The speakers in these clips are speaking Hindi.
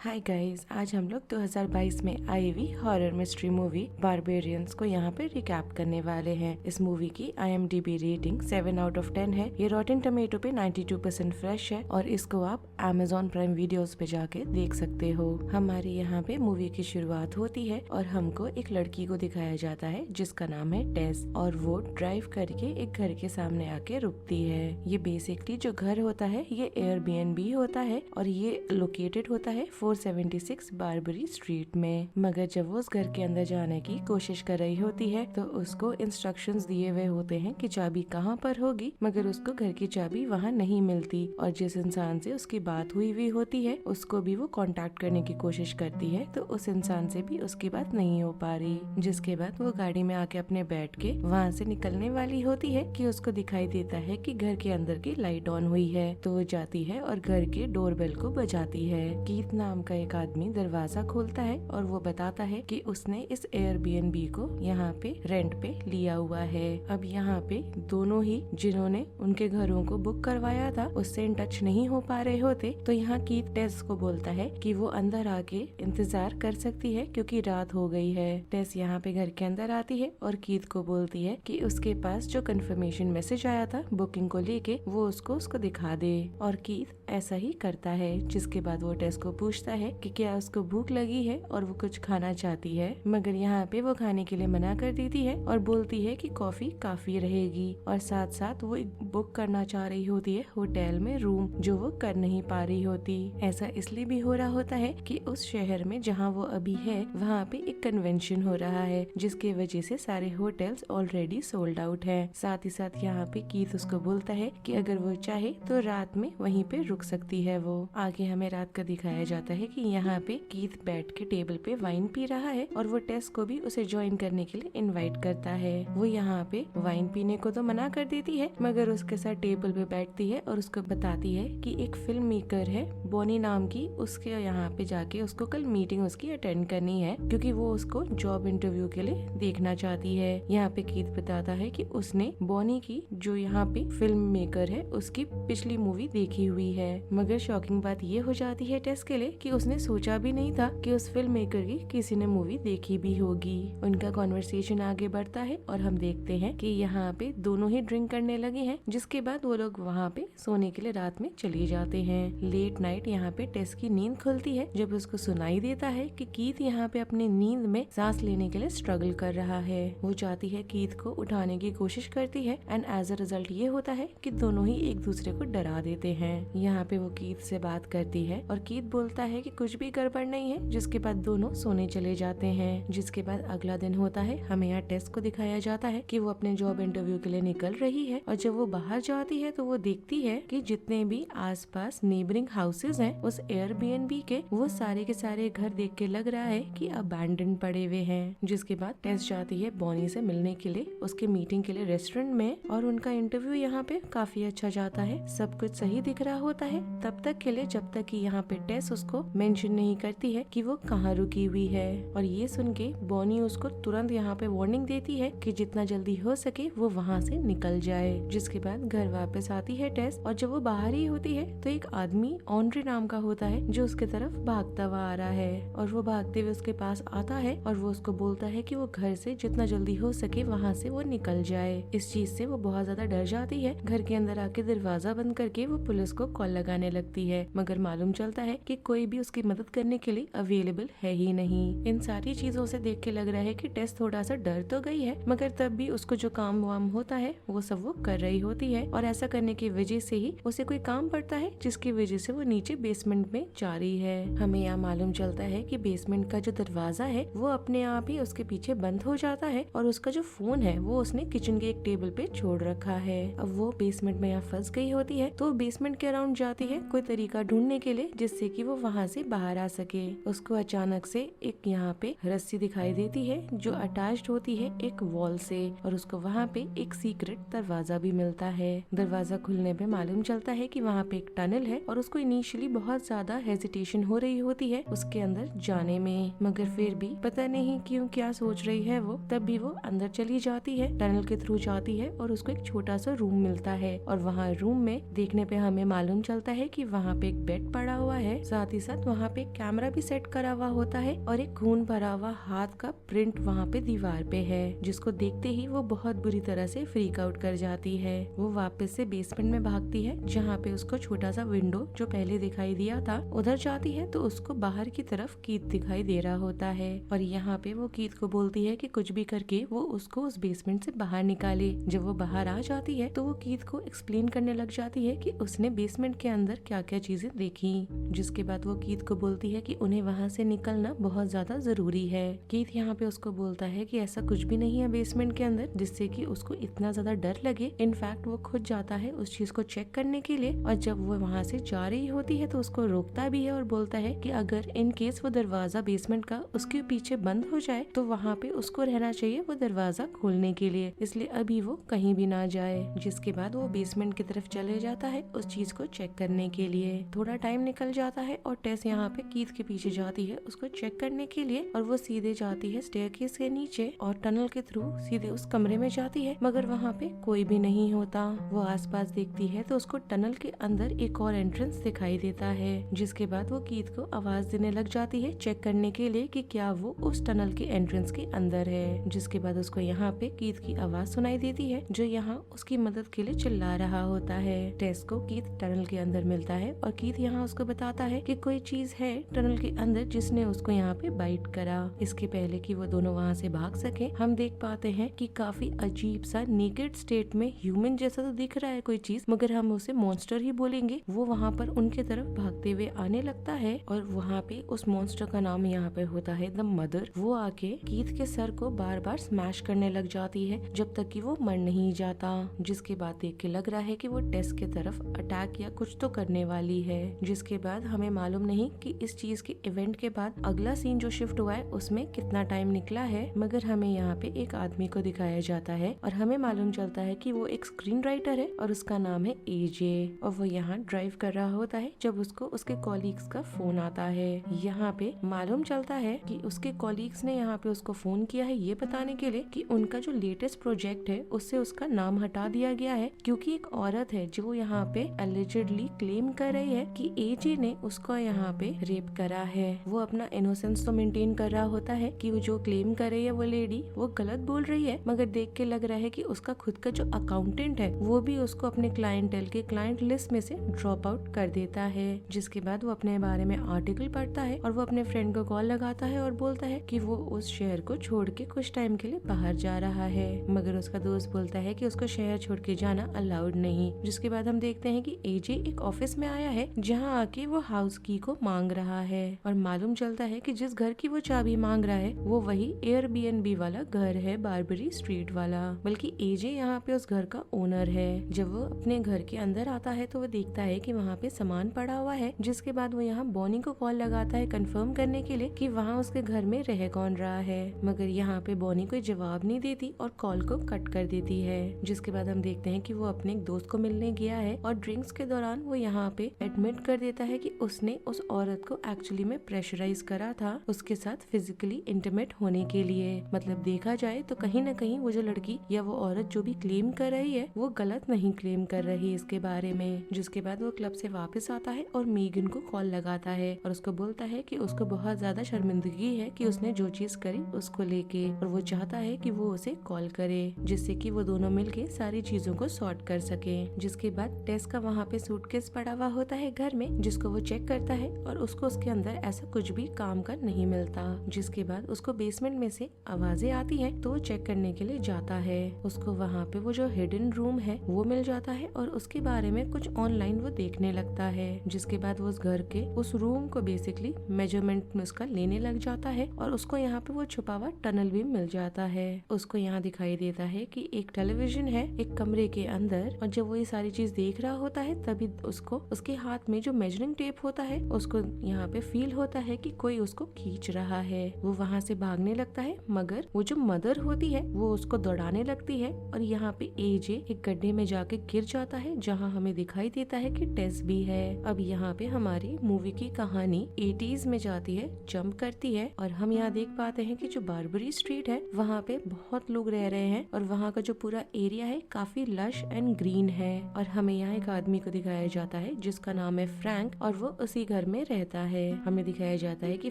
हाय गाइस, आज हम लोग 2022 में आई हुई हॉरर मिस्ट्री मूवी बारबेरियंस को यहाँ पे रिकैप करने वाले हैं। इस मूवी की IMDb रेटिंग 7 आउट ऑफ 10 है। ये रॉटेन टमेटो पे 92% फ्रेश है और इसको आप Amazon प्राइम वीडियोस पे जाके देख सकते हो। हमारी यहाँ पे मूवी की शुरुआत होती है और हमको एक लड़की को दिखाया जाता है जिसका नाम है टेस और वो ड्राइव करके एक घर के सामने आके रुकती है। ये बेसिकली जो घर होता है ये Airbnb होता है और ये लोकेटेड होता है 476 बारबरी स्ट्रीट में। मगर जब वो उस घर के अंदर जाने की कोशिश कर रही होती है तो उसको इंस्ट्रक्शंस दिए हुए होते हैं कि चाबी कहाँ पर होगी, मगर उसको घर की चाबी वहाँ नहीं मिलती और जिस इंसान से उसकी बात हुई होती है उसको भी वो कांटेक्ट करने की कोशिश करती है तो उस इंसान से भी उसकी बात नहीं हो पा रही। जिसके बाद वो गाड़ी में आके अपने बैठ के वहाँ से निकलने वाली होती है कि उसको दिखाई देता है कि घर के अंदर की लाइट ऑन हुई है। तो वो जाती है और घर के डोरबेल को बजाती है। कीथ नाम का एक आदमी दरवाजा खोलता है और वो बताता है कि उसने इस Airbnb को यहाँ पे रेंट पे लिया हुआ है। अब यहाँ पे दोनों ही जिन्होंने उनके घरों को बुक करवाया था उससे इन टच नहीं हो पा रहे होते, तो यहाँ कीथ टेस को बोलता है कि वो अंदर आके इंतजार कर सकती है क्योंकि रात हो गई है। टेस यहाँ पे घर के अंदर आती है और कीथ को बोलती है कि उसके पास जो कंफर्मेशन मैसेज आया था बुकिंग को लेके वो उसको दिखा दे और कीथ ऐसा ही करता है। जिसके बाद वो टेस को पूछता है कि क्या उसको भूख लगी है और वो कुछ खाना चाहती है, मगर यहाँ पे वो खाने के लिए मना कर देती है और बोलती है कि कॉफी काफी रहेगी और साथ साथ वो एक बुक करना चाह रही होती है होटल में रूम, जो वो कर नहीं पा रही होती। ऐसा इसलिए भी हो रहा होता है कि उस शहर में जहाँ वो अभी है वहाँ पे एक कन्वेंशन हो रहा है जिसके वजह से सारे होटल्स ऑलरेडी सोल्ड आउट है। साथ ही साथ यहाँ पे कीथ उसको बोलता है कि अगर वो चाहे तो रात में वहीं पे रुक सकती है। वो आगे हमें रात का दिखाया जाता है कि यहाँ पे कीथ बैठ के टेबल पे वाइन पी रहा है और वो टेस को भी उसे ज्वाइन करने के लिए इनवाइट करता है। वो यहाँ पे वाइन पीने को तो मना कर देती है मगर उसके साथ टेबल पे बैठती है और उसको बताती है कि एक फिल्म मेकर है बॉनी नाम की, उसके यहाँ पे जाके उसको कल मीटिंग उसकी अटेंड करनी है क्योंकि वो उसको जॉब इंटरव्यू के लिए देखना चाहती है। यहाँ पे कीथ बताता है कि उसने बॉनी की जो यहाँ पे फिल्म मेकर है उसकी पिछली मूवी देखी हुई है। मगर शॉकिंग बात ये हो जाती है टेस के लिए कि उसने सोचा भी नहीं था कि उस फिल्म मेकर की किसी ने मूवी देखी भी होगी। उनका कॉन्वर्सेशन आगे बढ़ता है और हम देखते हैं कि यहाँ पे दोनों ही ड्रिंक करने लगे हैं। जिसके बाद वो लोग वहाँ पे सोने के लिए रात में चले जाते हैं। लेट नाइट यहाँ पे टेस की नींद खुलती है जब उसको सुनाई देता है कि कीथ यहाँ पे अपनी नींद में सांस लेने के लिए स्ट्रगल कर रहा है। वो चाहती है कीथ को उठाने की कोशिश करती है एंड एज अ रिजल्ट ये होता है कि दोनों ही एक दूसरे को डरा देते हैं। यहाँ पे वो कीथ से बात करती है और कीथ बोलता है कि कुछ भी गड़बड़ नहीं है। जिसके बाद दोनों सोने चले जाते हैं। जिसके बाद अगला दिन होता है। हमें यहाँ टेस को दिखाया जाता है कि वो अपने जॉब इंटरव्यू के लिए निकल रही है और जब वो बाहर जाती है तो वो देखती है कि जितने भी आसपास नेबरिंग हाउसेज हैं उस Airbnb के, वो सारे के सारे घर देख के लग रहा है कि अबैंडन पड़े हुए हैं। जिसके बाद टेस जाती है बॉनी से मिलने के लिए उसके मीटिंग के लिए रेस्टोरेंट में और उनका इंटरव्यू यहाँ पे काफी अच्छा जाता है। सब कुछ सही दिख रहा होता है तब तक के लिए जब तक कि यहाँ पे टेस उसको मेंशन नहीं करती है कि वो कहाँ रुकी हुई है। और ये सुन के बॉनी उसको तुरंत यहाँ पे वार्निंग देती है कि जितना जल्दी हो सके वो वहाँ से निकल जाए। जिसके बाद घर वापस आती है टेस और जब वो बाहर ही होती है तो एक आदमी ऑन्ड्रे नाम का होता है जो उसके तरफ भागता हुआ आ रहा है और वो भागते हुए उसके पास आता है और वो उसको बोलता है कि वो घर से जितना जल्दी हो सके वहाँ से वो निकल जाए। इस चीज से वो बहुत ज्यादा डर जाती है। घर के अंदर आके दरवाजा बंद करके वो पुलिस को कॉल लगाने लगती है मगर मालूम चलता है कि कोई भी उसकी मदद करने के लिए अवेलेबल है ही नहीं। इन सारी चीजों से देख के लग रहा है कि टेस थोड़ा सा डर तो गई है मगर तब भी उसको जो काम वाम होता है वो सब वो कर रही होती है और ऐसा करने की वजह से ही उसे कोई काम पड़ता है जिसकी वजह से वो नीचे बेसमेंट में जा रही है। हमें यहाँ मालूम चलता है कि बेसमेंट का जो दरवाजा है वो अपने आप ही उसके पीछे बंद हो जाता है और उसका जो फोन है वो उसने किचन के एक टेबल पे छोड़ रखा है। अब वो बेसमेंट में यहाँ फंस गई होती है तो बेसमेंट के अराउंड जाती है कोई तरीका ढूंढने के लिए जिससे कि वो वहाँ से बाहर आ सके। उसको अचानक से एक यहाँ पे रस्सी दिखाई देती है जो अटैच्ड होती है एक वॉल से और उसको वहाँ पे एक सीक्रेट दरवाजा भी मिलता है। दरवाजा खुलने पे मालूम चलता है कि वहाँ पे एक टनल है और उसको इनिशियली बहुत ज्यादा हेजिटेशन हो रही होती है उसके अंदर जाने में, मगर फिर भी पता नहीं क्यों क्या सोच रही है वो, तब भी वो अंदर चली जाती है, टनल के थ्रू जाती है और उसको एक छोटा सा रूम मिलता है और वहाँ रूम में देखने पे हमें मालूम चलता चलता है कि वहाँ पे एक बेड पड़ा हुआ है, साथ ही साथ वहाँ पे एक कैमरा भी सेट करा हुआ होता है और एक खून भरा हुआ हाथ का प्रिंट वहाँ पे दीवार पे है, जिसको देखते ही वो बहुत बुरी तरह से फ्रीक आउट कर जाती है। वो वापस से बेसमेंट में भागती है जहाँ पे उसको छोटा सा विंडो जो पहले दिखाई दिया था उधर जाती है तो उसको बाहर की तरफ कीथ दिखाई दे रहा होता है और यहाँ पे वो कीथ को बोलती है कि कुछ भी करके वो उसको उस बेसमेंट से बाहर निकाले। जब वो बाहर आ जाती है तो वो कीथ को एक्सप्लेन करने लग जाती है कि उसने बेसमेंट के अंदर क्या क्या चीजें देखी, जिसके बाद वो कीथ को बोलती है कि उन्हें वहाँ से निकलना बहुत ज्यादा जरूरी है। कीथ यहाँ पे उसको बोलता है कि ऐसा कुछ भी नहीं है बेसमेंट के अंदर जिससे कि उसको इतना ज्यादा डर लगे। इनफैक्ट वो खुद जाता है उस चीज को चेक करने के लिए और जब वो वहाँ से जा रही होती है तो उसको रोकता भी है और बोलता है कि अगर इन केस वो दरवाजा बेसमेंट का उसके पीछे बंद हो जाए तो वहाँ पे उसको रहना चाहिए वो दरवाजा खोलने के लिए, इसलिए अभी वो कहीं भी ना जाए। जिसके बाद वो बेसमेंट की तरफ चले जाता है उस चीज को चेक करने के लिए। थोड़ा टाइम निकल जाता है और टेस यहाँ पे कीथ के पीछे जाती है उसको चेक करने के लिए और वो सीधे जाती है स्टेयरकेस के नीचे और टनल के थ्रू सीधे उस कमरे में जाती है, मगर वहाँ पे कोई भी नहीं होता। वो आसपास देखती है तो उसको टनल के अंदर एक और एंट्रेंस दिखाई देता है, जिसके बाद वो कीथ को आवाज देने लग जाती है चेक करने के लिए कि क्या वो उस टनल के एंट्रेंस के अंदर है। जिसके बाद उसको यहाँ पे कीथ की आवाज सुनाई देती है जो यहाँ उसकी मदद के लिए चिल्ला रहा होता है। टेस को कीथ टनल के अंदर मिलता है और कीथ यहाँ उसको बताता है कि कोई चीज है टनल के अंदर जिसने उसको यहाँ पे बाइट करा। इसके पहले कि वो दोनों वहाँ से भाग सके हम देख पाते हैं कि काफी अजीब सा नेकेड स्टेट में ह्यूमन जैसा तो दिख रहा है कोई चीज, मगर हम उसे मॉन्स्टर ही बोलेंगे। वो वहाँ पर उनके तरफ भागते हुए आने लगता है और वहाँ पे उस मॉन्स्टर का नाम यहाँ पे होता है द मदर। वो आके कीथ के सर को बार बार स्मैश करने लग जाती है जब तक कि वो मर नहीं जाता। जिसके बाद देख के लग रहा है कि वो टेस के तरफ अटैक या कुछ तो करने वाली है। जिसके बाद हमें मालूम नहीं कि इस चीज के इवेंट के बाद अगला सीन जो शिफ्ट हुआ है उसमें कितना टाइम निकला है, मगर हमें यहाँ पे एक आदमी को दिखाया जाता है और हमें मालूम चलता है कि वो एक स्क्रीन राइटर है और उसका नाम है एजे और वो यहाँ ड्राइव कर रहा होता है जब उसको उसके कॉलीग्स का फोन आता है। यहाँ पे मालूम चलता है कि उसके कॉलीग्स ने यहाँ पे उसको फोन किया है ये बताने के लिए कि उनका जो लेटेस्ट प्रोजेक्ट है उससे उसका नाम हटा दिया गया है क्योंकि एक औरत है जो यहाँ पे एलिजिडली क्लेम कर रही है कि एजे ने उसको यहाँ पे रेप करा है। वो अपना इनोसेंस तो मेंटेन कर रहा होता है कि वो जो क्लेम कर रही है वो लेडी वो गलत बोल रही है, मगर देख के लग रहा है कि उसका खुद का जो अकाउंटेंट है वो भी उसको अपने क्लाइंटेल के क्लाइंट लिस्ट में से ड्रॉप आउट कर देता है। जिसके बाद वो अपने बारे में आर्टिकल पढ़ता है और वो अपने फ्रेंड को कॉल लगाता है और बोलता है कि वो उस शहर को छोड़ के कुछ टाइम के लिए बाहर जा रहा है, मगर उसका दोस्त बोलता है कि उसको शहर छोड़ के जाना अलाउड नहीं। जिसके बाद हम देखते हैं कि एजे एक ऑफिस में आया है जहाँ आके वो हाउस की को मांग रहा है और मालूम चलता है कि जिस घर की वो चाबी मांग रहा है वो वही एयरबीएनबी वाला घर है, बारबरी स्ट्रीट वाला, बल्कि एजे यहाँ पे उस घर का ओनर है। जब वो अपने घर के अंदर आता है तो वो देखता है कि वहाँ पे सामान पड़ा हुआ है। जिसके बाद वो यहाँ बॉनी को कॉल लगाता है कंफर्म करने के लिए कि वहाँ उसके घर में रह कौन रहा है, मगर यहाँ पे बॉनी कोई जवाब नहीं देती और कॉल को कट कर देती है। जिसके बाद हम देखते हैं कि वो अपने एक दोस्त को मिलने गया है और ड्रिंक्स के दौरान वो यहाँ पे एडमिट कर देता है कि उसने उस औरत को एक्चुअली में प्रेशराइज करा था उसके साथ फिजिकली इंटीमेट होने के लिए। मतलब देखा जाए तो कहीं न कहीं वो जो लड़की या वो औरत जो भी क्लेम कर रही है वो गलत नहीं क्लेम कर रही इसके बारे में। जिसके बाद वो क्लब से वापस आता है और मेगन को कॉल लगाता है और उसको बोलता है कि उसको बहुत ज्यादा शर्मिंदगी है कि उसने जो चीज करी उसको लेके, और वो चाहता है कि वो उसे कॉल करे जिससे कि वो दोनों मिलके सारी चीजों को सॉर्ट कर सके। जिसके बाद टेस का वहाँ पे सूटकेस पड़ा हुआ होता है घर में जिसको वो चेक करता है और उसको उसके अंदर ऐसा कुछ भी काम का नहीं मिलता। जिसके बाद उसको बेसमेंट में से आवाजें आती हैं तो वो चेक करने के लिए जाता है। उसको वहाँ पे वो जो हिडन रूम है वो मिल जाता है और उसके बारे में कुछ ऑनलाइन वो देखने लगता है। जिसके बाद वो उस घर के उस रूम को बेसिकली मेजरमेंट में उसका लेने लग जाता है और उसको यहाँ पे वो छुपा हुआ टनल भी मिल जाता है। उसको यहाँ दिखाई देता है कि एक टेलीविजन है एक कमरे के अंदर, और जब वो ये सारी चीज देख रहा होता है तभी उसको उसके हाथ में जो मेजरिंग टेप होता है उसको यहाँ पे फील होता है कि कोई उसको खींच रहा है। वो वहाँ से भागने लगता है, मगर वो जो मदर होती है वो उसको दौड़ाने लगती है और यहाँ पे एजे एक गड्ढे में जाके गिर जाता है जहाँ हमें दिखाई देता है कि टेस भी है। अब यहाँ पे हमारी मूवी की कहानी 80s में जाती है, जंप करती है और हम यहाँ देख पाते हैं कि जो बारबरी स्ट्रीट है वहाँ पे बहुत लोग रह रहे हैं और वहाँ का जो पूरा एरिया है काफी लश एंड ग्रीन है। और हमें यहाँ एक आदमी को दिखाया दिखाया जाता है जिसका नाम है फ्रैंक और वो उसी घर में रहता है। हमें दिखाया जाता है कि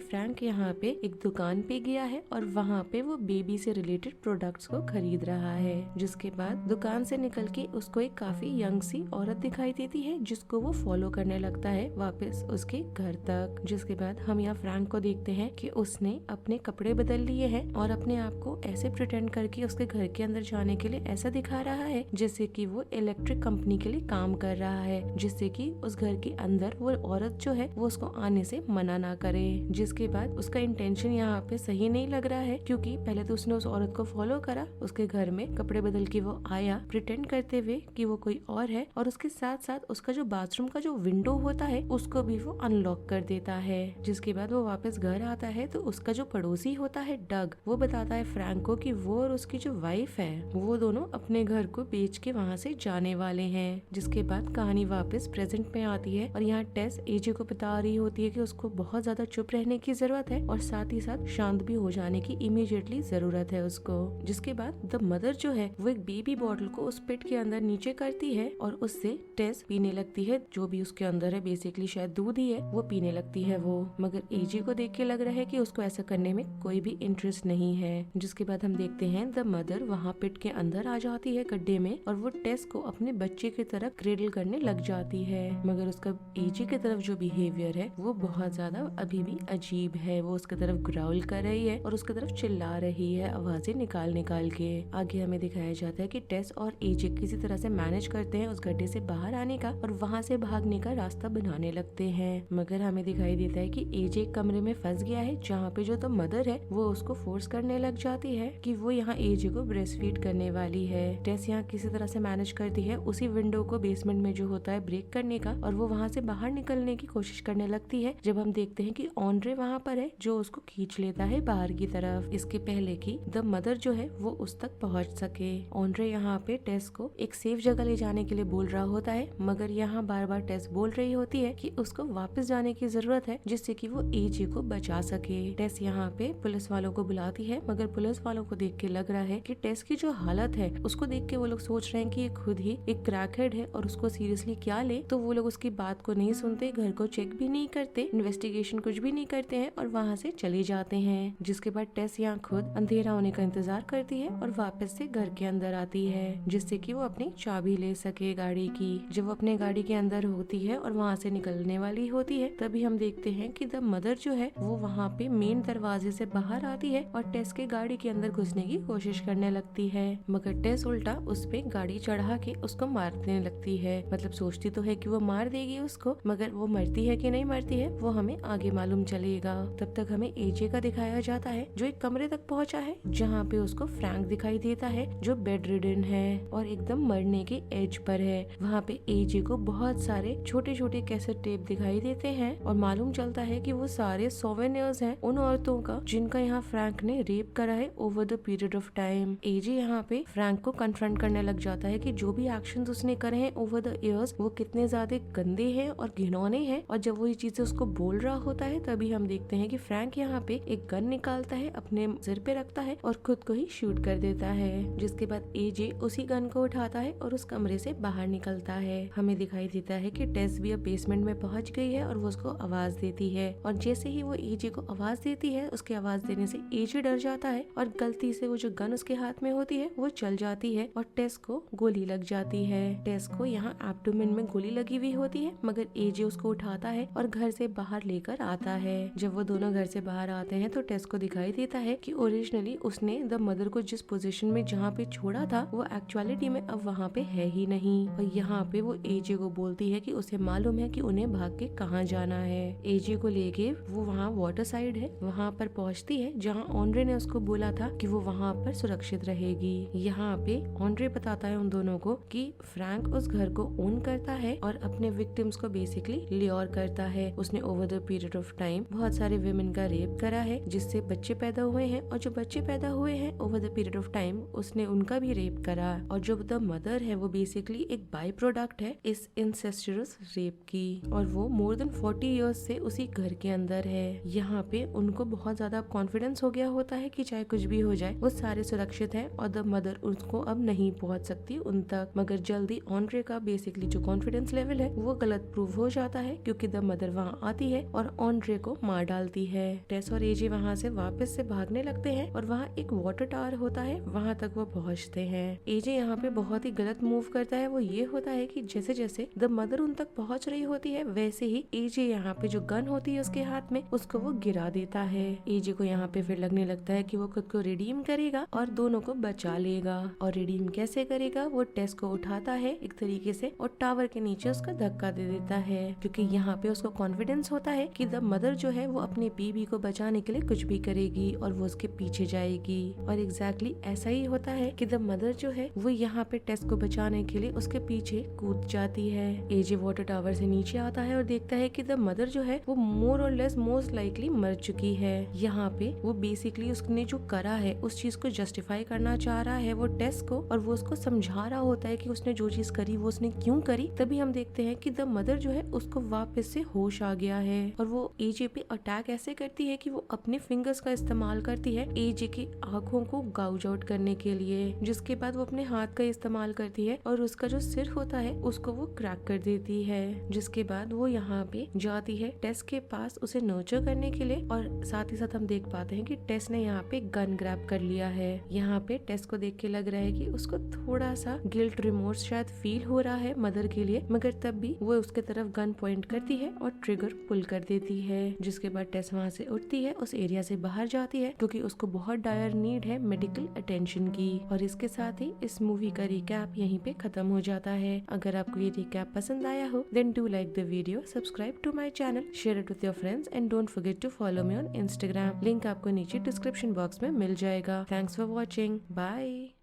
फ्रैंक यहाँ पे एक दुकान पे गया है और वहाँ पे वो बेबी से रिलेटेड प्रोडक्ट्स को खरीद रहा है। जिसके बाद दुकान से निकल के उसको एक काफी यंग सी औरत दिखाई देती है जिसको वो फॉलो करने लगता है वापस उसके घर तक। जिसके बाद हम यहाँ फ्रैंक को देखते हैं कि उसने अपने कपड़े बदल लिए हैं और अपने आप को ऐसे प्रिटेंड करके उसके घर के अंदर जाने के लिए ऐसा दिखा रहा है जैसे कि वो इलेक्ट्रिक कंपनी के लिए काम कर रहा है, जिससे कि उस घर के अंदर वो औरत जो है वो उसको आने से मना ना करे। जिसके बाद उसका इंटेंशन यहाँ पे सही नहीं लग रहा है क्योंकि पहले तो उसने उस औरत को फॉलो करा, उसके घर में कपड़े बदल के वो आया प्रिटेंड करते हुए कि वो कोई और है, और उसके साथ साथ उसका जो बाथरूम का जो विंडो होता है उसको भी वो अनलॉक कर देता है। जिसके बाद वो वापस घर आता है तो उसका जो पड़ोसी होता है डग, वो बताता है फ्रैंक को कि वो और उसकी जो वाइफ है वो दोनों अपने घर को बेच के वहाँ से जाने वाले हैं। जिसके बाद कहानी वापस प्रेजेंट में आती है और यहाँ टेस एजे को बता रही होती है कि उसको बहुत ज्यादा चुप रहने की जरूरत है और साथ ही साथ शांत भी हो जाने की इमीडिएटली जरूरत है उसको। जिसके बाद द मदर जो है वो एक बेबी बॉटल को उस पिट के अंदर नीचे करती है और उससे टेस पीने लगती है, जो भी उसके अंदर है बेसिकली शायद दूध ही है, वो पीने लगती है वो। मगर एजे को देख के लग रहा है कि उसको ऐसा करने में कोई भी इंटरेस्ट नहीं है। जिसके बाद हम देखते हैं द मदर वहाँ पिट के अंदर आ जाती है गड्ढे में और वो टेस को अपने बच्चे की तरफ क्रेडल करने लग जाती है। मगर उसका एजे की तरफ जो बिहेवियर है वो बहुत ज्यादा अभी भी अजीब है। वो उसकी तरफ ग्राउल कर रही है और उसकी तरफ चिल्ला रही है आवाजें निकाल निकाल के। आगे हमें दिखाया जाता है कि टेस और एजे किसी तरह से मैनेज करते हैं उस गड्ढे से बाहर आने का और वहाँ से भागने का रास्ता बनाने लगते हैं। मगर हमें दिखाई देता है कि एजे एक कमरे में फंस गया है जहाँ पे जो तो मदर है वो उसको फोर्स करने लग जाती है कि वो यहाँ एजे को ब्रेस्ट फीड करने वाली है। टेस यहाँ किसी तरह से मैनेज करती है उसी विंडो को बेसमेंट में जो होता है ब्रेक करने का और वो वहाँ से बाहर निकलने की कोशिश करने लगती है। जब हम देखते हैं कि ऑन्ड्रे वहाँ पर है जो उसको खींच लेता है बाहर की तरफ, इसके पहले कि द मदर जो है वो उस तक पहुँच सके। ऑन्ड्रे यहाँ पे टेस को एक सेफ जगह ले जाने के लिए बोल रहा होता है, मगर यहाँ बार बार टेस बोल रही होती है कि उसको वापस जाने की जरूरत है जिससे कि वो एजे को बचा सके। टेस यहाँ पे पुलिस वालों को बुलाती है, मगर पुलिस वालों को देख के लग रहा है कि टेस की जो हालत है उसको देख के वो लोग सोच रहे हैं कि ये खुद ही एक क्रैकहेड है और उसको सीरियसली क्या ले, तो वो लोग उसकी बात को नहीं सुनते, घर को चेक भी नहीं करते, इन्वेस्टिगेशन कुछ भी नहीं करते हैं और वहाँ से चले जाते हैं। जिसके बाद टेस यहाँ खुद अंधेरा होने का इंतजार करती है और वापस से घर के अंदर आती है जिससे कि वो अपनी चाबी ले सके गाड़ी की। जब वो अपने गाड़ी के अंदर होती है और वहाँ से निकलने वाली होती है तभी हम देखते हैं कि द मदर जो है वो वहाँ पे मेन दरवाजे से बाहर आती है और टेस के गाड़ी के अंदर घुसने की कोशिश करने लगती है। मगर टेस उल्टा उस पे गाड़ी चढ़ा के उसको मारने लगती है। मतलब सोचती तो है कि वो मार देगी उसको, मगर वो मरती है कि नहीं मरती है वो हमें आगे मालूम चलेगा। तब तक हमें एजे का दिखाया जाता है जो एक कमरे तक पहुंचा है जहाँ पे उसको फ्रैंक दिखाई देता है जो बेड रिडन है और एकदम मरने के एज पर है। वहाँ पे एजे को बहुत सारे छोटे छोटे कैसेट टेप दिखाई देते हैं और मालूम चलता है कि वो सारे सोवेनियर्स हैं उन औरतों का जिनका यहाँ फ्रैंक ने रेप करा है over the period of time. AJ यहाँ पे फ्रैंक को कन्फ्रंट करने लग जाता है कि जो भी एक्शंस उसने करे हैं ओवर द इयर्स वो कितने ज्यादा गंदे हैं और घिनौने हैं। और जब वो ये चीजें उसको बोल रहा होता है तभी हम देखते हैं कि फ्रैंक यहाँ पे एक गन निकालता है, अपने सिर पे रखता है और खुद को ही शूट कर देता है। जिसके बाद एजे उसी गन को उठाता है और उस कमरे से बाहर निकलता है। हमें दिखाई देता है कि टेस भी अब बेसमेंट में पहुंच गई है और वो उसको आवाज देती है और जैसे ही वो एजे को आवाज देती है उसके आवाज देने से एजे डर जाता है और गलती से वो जो गन उसके हाथ में होती है वो चल जाती है और टेस को गोली लग जाती है। टेस को यहाँ एब्डोमेन में गोली लगी हुई होती है, मगर एजे उसको उठाता है और घर से बाहर लेकर आता है। जब वो दोनों घर से बाहर आते हैं तो टेस को दिखाई देता है कि ओरिजिनली उसने द मदर को जिस पोजीशन में जहाँ पे छोड़ा था वो एक्चुअलिटी में अब वहाँ पे है ही नहीं। और यहाँ पे वो एजे को बोलती है कि उसे मालूम है कि उन्हें भाग के कहाँ जाना है। एजे को लेके वो वहाँ वाटर साइड है वहाँ पर पहुँचती है जहाँ ऑन्ड्रे ने उसको बोला था कि वो वहाँ पर सुरक्षित रहेगी। यहाँ पे ऑन्ड्रे बताता है उन दोनों को कि फ्रैंक उस घर को ओन करता है और अपने विक्टिम्स को बेसिकली ल्योर करता है। उसने over the period of time बहुत सारे विमेन का रेप करा है जिससे बच्चे पैदा हुए हैं और जो बच्चे पैदा हुए हैं over the period of time उसने उनका भी रेप करा। और जो द मदर है वो बेसिकली एक बाय प्रोडक्ट है इस इंसेस्टरस रेप की और वो मोर देन 40 इयर्स से उसी घर के अंदर है। यहाँ पे उनको बहुत ज्यादा कॉन्फिडेंस हो गया होता है कि चाहे कुछ भी हो जाए वो सारे सुरक्षित है और द मदर उसको अब नहीं पहुंच सकती उन तक। मगर जल्दी ऑन्ड्रे का बेसिकली जो कॉन्फिडेंस लेवल है वो गलत प्रूव हो जाता है क्योंकि द मदर वहाँ आती है और ऑन्ड्रे को मार डालती है। टेस और एजे वहाँ से वापस से भागने लगते हैं और वहाँ एक वाटर टावर होता है, वहाँ तक वो पहुँचते हैं। एजे यहाँ पे बहुत ही गलत मूव करता है, वो ये होता है कि जैसे जैसे द मदर उन तक पहुँच रही होती है वैसे ही एजे यहाँ पे जो गन होती है उसके हाथ में उसको वो गिरा देता है। एजे को यहाँ पे फिर लगने लगता है कि वो खुद को रिडीम करेगा और दोनों को बचा लेगा। और रिडीम कैसे करेगा, वो टेस को उठाता है एक तरीके से और टावर के नीचे उसका धक्का दे देता है क्योंकि यहाँ पे उसको कॉन्फिडेंस होता है कि द मदर जो है वो अपनी बीबी को बचाने के लिए कुछ भी करेगी और वो उसके पीछे जाएगी। और एग्जैक्टली ऐसा ही होता है कि द मदर जो है वो यहाँ पे टेस को बचाने के लिए उसके पीछे कूद जाती है। एजे वाटर टावर से नीचे आता है और देखता है कि द मदर जो है वो मोर और लेस मोस्ट लाइकली मर चुकी है। यहाँ पे वो बेसिकली उसने जो करा है उस चीज को जस्टिफाई करना चाह रहा है वो टेस को, और वो उसको समझा रहा होता है कि उसने जो चीज करी वो उसने क्यों करी। तभी हम देखते हैं कि द मदर जो है उसको वापस से होश आ गया है और वो एजे पे अटैक ऐसे करती है कि वो अपने फिंगर्स का इस्तेमाल करती है एजे की आंखों को गाउज आउट करने के लिए, जिसके बाद वो अपने हाथ का इस्तेमाल करती है और उसका जो सिर होता है उसको वो क्रैक कर देती है। जिसके बाद वो यहाँ पे जाती है टेस के पास उसे नर्चर करने के लिए और साथ ही साथ हम देख पाते हैं कि टेस ने यहाँ पे गन ग्रैब कर लिया है। यहाँ पे टेस को देख के लग रहा है कि उसको थोड़ा सा गिल्ट रिमोर्स शायद फील हो रहा है मदर के लिए, मगर तब भी वो उसके तरफ गन पॉइंट करती है और ट्रिगर पुल कर देती है। जिसके बाद टेस वहाँ से उठती है, उस एरिया से बाहर जाती है क्योंकि उसको बहुत डायर नीड है मेडिकल अटेंशन की। और इसके साथ ही इस मूवी का रिकैप यहीं पे खत्म हो जाता है। अगर आपको ये रिकैप पसंद आया हो then do like the video, subscribe to my channel, share it with your friends and don't forget to follow me on Instagram. Link आपको नीचे डिस्क्रिप्शन बॉक्स में मिल जाएगा। Thanks for watching, bye.